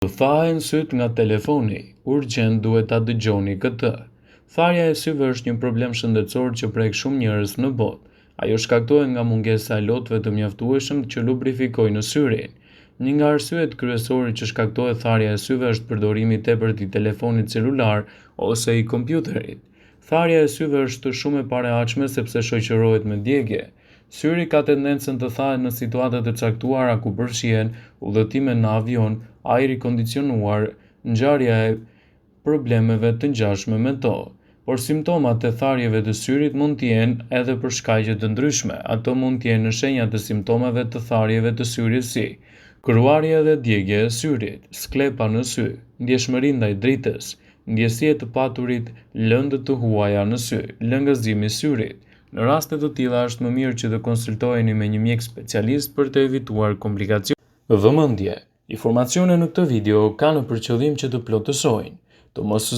Të thahen syt nga telefoni, urgjent duhet ta dëgjoni këtë. Tharja e syve është një problem shëndetësor që prek shumë njerëz në botë. Ajo shkaktohet nga mungesa e lotëve të mjaftueshëm që lubrifikojnë syrin. Një nga arsyet kryesore që shkaktohet tharja e syve është përdorimi i tepërt i telefonit celular ose i kompjuterit. Tharja e syve është shumë e parehatshme sepse shoqërohet me djegje. Syri ka tendencën të thahet në situata të caktuara ku përfshihen udhëtime në avion, ajri kondicionuar, ngjarja e problemeve të ngjashme me to. Por simptomat e tharjeve të syrit mund të jenë edhe për shkaqe të ndryshme. Ato mund të jenë shenja të simptomeve të tharjeve të syrit si kërruarje dhe djegje e syrit, sklepa në sy, ndjeshmëri ndaj dritës, ndjesie të paturit, lëndë të huaja në sy, lëngëzimi i syrit. Në raste të tilla është më mirë që të konsultoheni me një mjek specialist për të evituar komplikacione. Vëmendje. Informacionet në këtë video kanë për qëllim që të plotësojnë, të mos